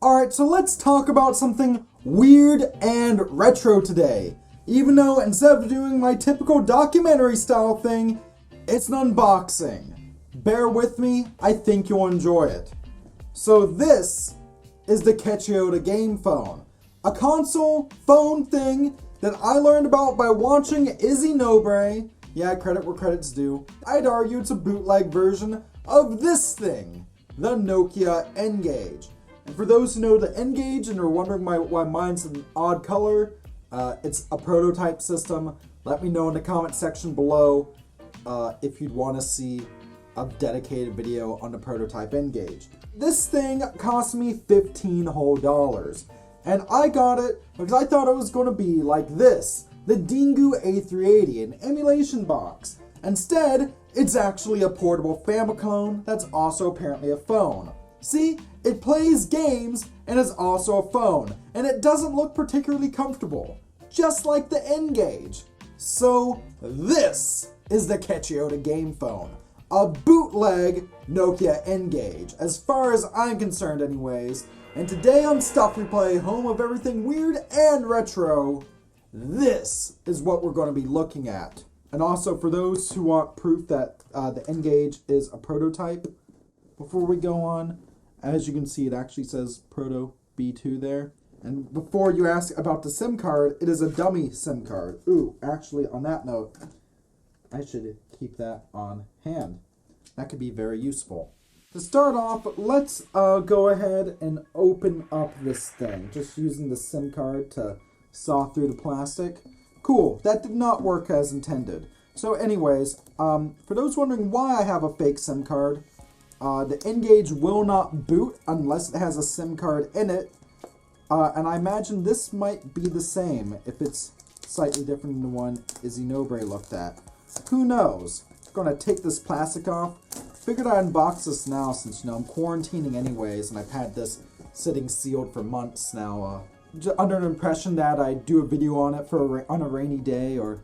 Alright, so let's talk about something weird and retro today. Even though instead of doing my typical documentary style thing, it's an unboxing. Bear with me, I think you'll enjoy it. So this is the Kechaoda Game Phone. A console phone thing that I learned about by watching Izzy Nobre. Yeah, credit where credit's due. I'd argue it's a bootleg version of this thing, the Nokia N-Gage. And for those who know the N-Gage and are wondering why mine's an odd color, it's a prototype system. Let me know in the comment section below if you'd want to see a dedicated video on the prototype N-Gage. This thing cost me $15 whole. And I got it because I thought it was going to be like this, the Dingu A380, an emulation box. Instead, it's actually a portable Famiclone that's also apparently a phone. See, it plays games and is also a phone, and it doesn't look particularly comfortable, just like the N-Gage. So this is the Kechaoda Game Phone, a bootleg Nokia N-Gage, as far as I'm concerned anyways. And today on Stuff We Play, home of everything weird and retro, this is what we're going to be looking at. And also for those who want proof that the N-Gage is a prototype, before we go on, as you can see, it actually says Proto B2 there. And before you ask about the SIM card, it is a dummy SIM card. Ooh, actually, on that note, I should keep that on hand. That could be very useful. To start off, let's go ahead and open up this thing. Just using the SIM card to saw through the plastic. Cool, that did not work as intended. So anyways, for those wondering why I have a fake SIM card, the N-Gage will not boot unless it has a SIM card in it. And I imagine this might be the same if it's slightly different than the one Izzy Nobre looked at. Who knows? I'm gonna take this plastic off. Figured I'd unbox this now since, I'm quarantining anyways, and I've had this sitting sealed for months now. Under an impression that I'd do a video on it on a rainy day or,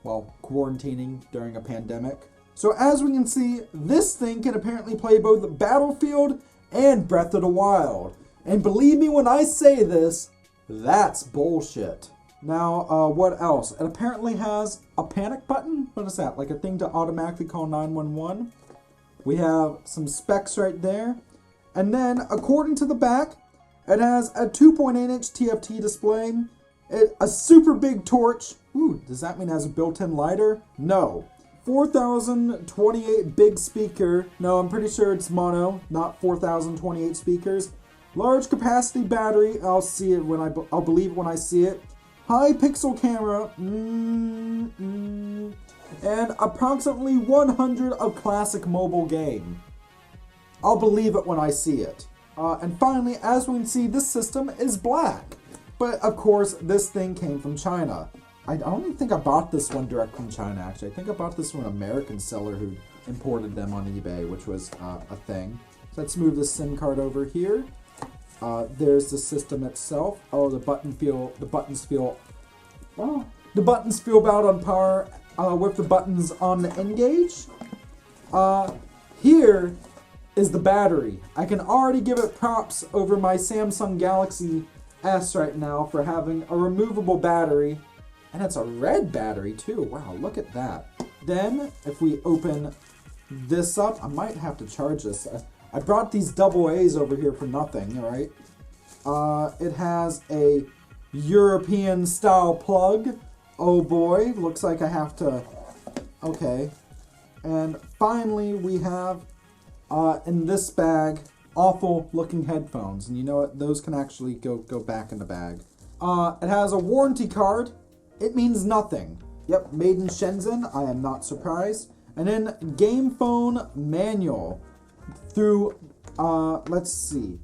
while quarantining during a pandemic. So as we can see, this thing can apparently play both Battlefield and Breath of the Wild. And believe me when I say this, that's bullshit. Now, what else? It apparently has a panic button. What is that? Like a thing to automatically call 911? We have some specs right there. And then, according to the back, it has a 2.8-inch TFT display, a super big torch. Ooh, does that mean it has a built-in lighter? No. 4028 big speaker. No, I'm pretty sure it's mono, not 4028 speakers. Large capacity battery. I'll see it I'll believe it when I see it. High pixel camera. And approximately 100 of classic mobile game. I'll believe it when I see it. And finally, as we can see, this system is black. But of course, this thing came from China. I don't even think I bought this one direct from China, actually. I think I bought this from an American seller who imported them on eBay, which was a thing. So let's move the SIM card over here. There's the system itself. Oh, the buttons feel about on par with the buttons on the N-Gage. Here is the battery. I can already give it props over my Samsung Galaxy S right now for having a removable battery. And it's a red battery too. Wow, look at that. Then, if we open this up, I might have to charge this. I brought these AA's over here for nothing, alright? It has a European style plug. Oh boy, looks like I have to... Okay. And finally, we have, in this bag, awful looking headphones. And you know what? Those can actually go back in the bag. It has a warranty card. It means nothing. Yep, made in Shenzhen. I am not surprised. And then Game Phone manual through, let's see.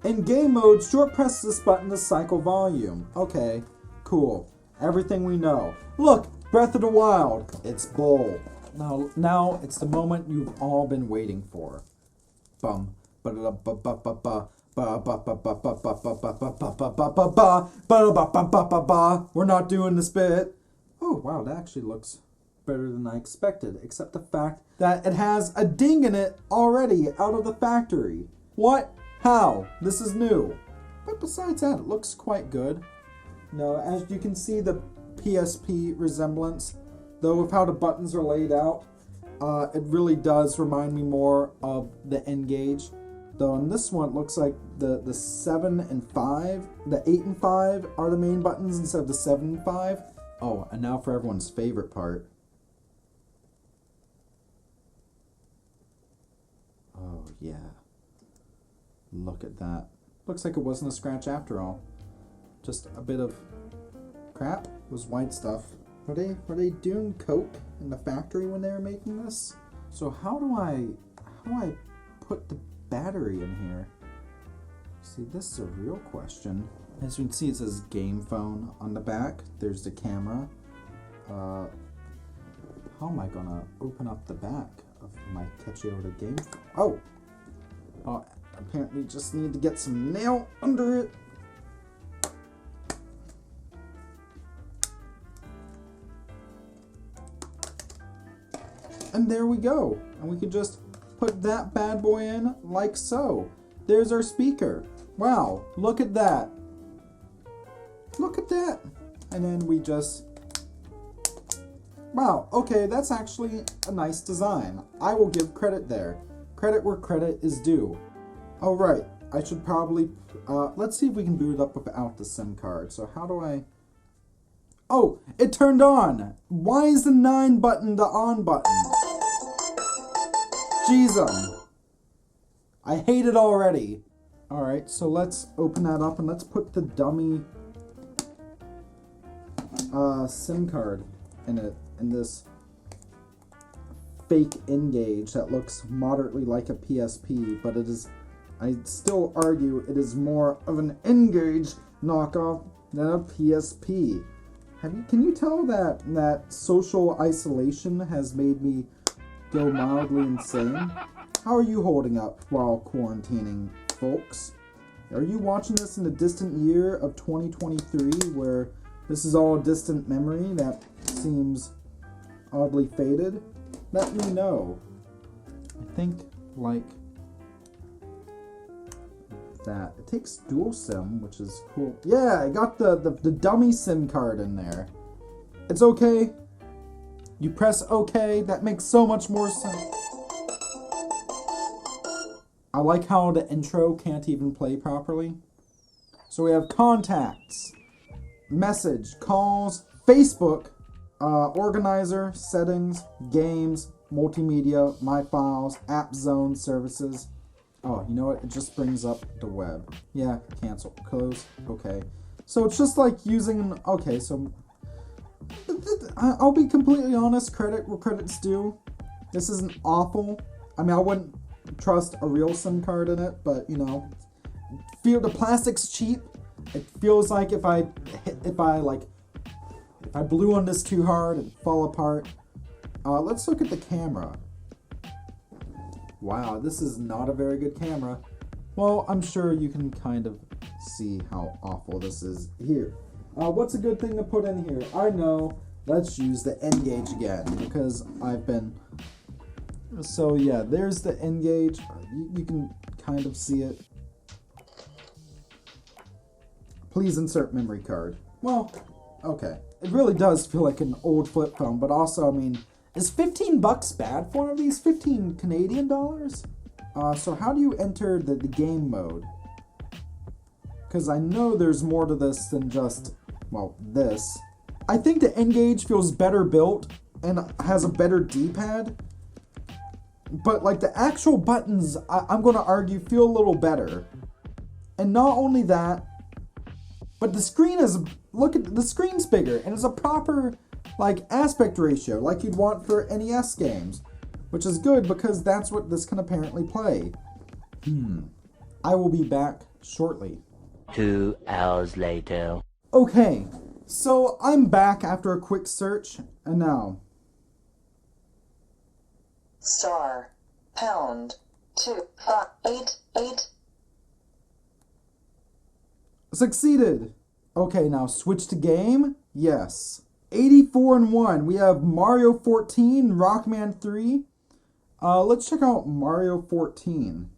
In game mode, short press this button to cycle volume. Okay, cool. Everything we know. Look, Breath of the Wild. It's bull. Now it's the moment you've all been waiting for. Bum. Ba-da-da-ba-ba-ba-ba. We're not doing this bit. Oh wow, that actually looks better than I expected, except the fact that it has a ding in it already out of the factory. What? How? This is new. But besides that, it looks quite good. You know, as you can see the PSP resemblance, though with how the buttons are laid out, it really does remind me more of the N-Gage. Though on this one, it looks like the 7 and 5, the 8 and 5 are the main buttons instead of the 7 and 5. Oh, and now for everyone's favorite part. Oh, yeah. Look at that. Looks like it wasn't a scratch after all. Just a bit of crap. It was white stuff. Were they doing coke in the factory when they were making this? So how do I put the battery in here? See, this is a real question. As you can see, it says Game Phone on the back. There's the camera. How am I gonna open up the back of my Kechaoda Game Phone? Oh, apparently just need to get some nail under it. And there we go. And we can just put that bad boy in like so. There's our speaker. Wow, look at that. Look at that. And then we just... Wow, okay, that's actually a nice design. I will give credit there. Credit where credit is due. Alright, I should probably... let's see if we can boot it up without the SIM card. So how do I... Oh, it turned on. Why is the 9 button the on button? Jeez, I hate it already. Alright, so let's open that up and let's put the dummy SIM card in it, in this fake N-Gage that looks moderately like a PSP, but it is, I still argue, it is more of an N-Gage knockoff than a PSP. Can you tell that social isolation has made me go mildly insane? How are you holding up while quarantining, folks? Are you watching this in the distant year of 2023 where this is all a distant memory that seems oddly faded? Let me know. I think like that. It takes dual SIM, which is cool. Yeah, I got the dummy SIM card in there. It's okay. You press OK. That makes so much more sense. I like how the intro can't even play properly. So we have contacts, message, calls, Facebook, organizer, settings, games, multimedia, my files, app zone services. Oh, you know what? It just brings up the web. Yeah, cancel, close, okay. So it's just like using, okay, so I'll be completely honest, credit where credit's due. This isn't awful. I mean, I wouldn't trust a real SIM card in it, but you know, feel the plastic's cheap. It feels like if I blew on this too hard, it'd fall apart. Let's look at the camera. Wow, this is not a very good camera. Well, I'm sure you can kind of see how awful this is here. What's a good thing to put in here? I know. Let's use the N-Gage again because I've been... So yeah, there's the N-Gage. You can kind of see it. Please insert memory card. Well, okay. It really does feel like an old flip phone, but also, I mean, is 15 bucks bad for one of these? 15 Canadian dollars? So how do you enter the game mode? Because I know there's more to this than just, well, this. I think the N-Gage feels better built and has a better D-pad. But like the actual buttons, I'm going to argue, feel a little better. And not only that, but the screen is, look at, the screen's bigger and it's a proper like aspect ratio like you'd want for NES games. Which is good because that's what this can apparently play. I will be back shortly. 2 hours later. Okay, so I'm back after a quick search, and now... Star, pound, 2588. Succeeded! Okay, now switch to game? Yes. 84 and 1. We have Mario 14, Rockman 3. Let's check out Mario 14.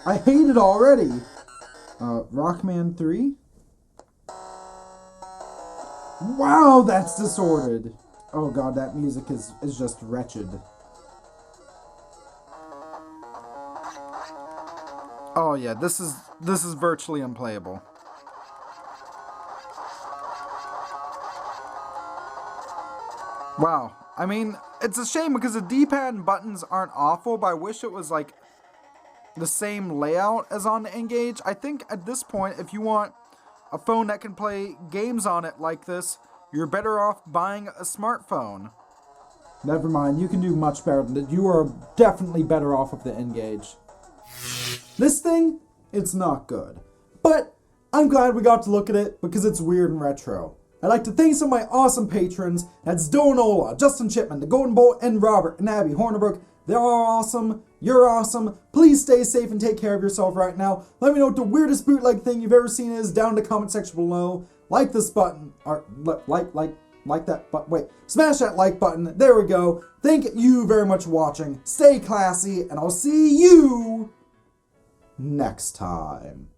I hate it already. Rockman 3? Wow, that's disordered. Oh god, that music is just wretched. Oh yeah, this is virtually unplayable. Wow. I mean, it's a shame because the D-pad and buttons aren't awful, but I wish it was like the same layout as on the N-Gage. I think at this point, if you want a phone that can play games on it like this, you're better off buying a smartphone. Never mind, you can do much better than that. You are definitely better off with the N-Gage. This thing, it's not good. But I'm glad we got to look at it because it's weird and retro. I'd like to thank some of my awesome patrons. That's Donola, Justin Chipman, The Golden Bolt, and Robert, and Abby Hornibrook. They're all awesome. You're awesome. Please stay safe and take care of yourself right now. Let me know what the weirdest bootleg thing you've ever seen is down in the comment section below. Like this button, or like that button. Wait, smash that like button. There we go. Thank you very much for watching. Stay classy, and I'll see you next time.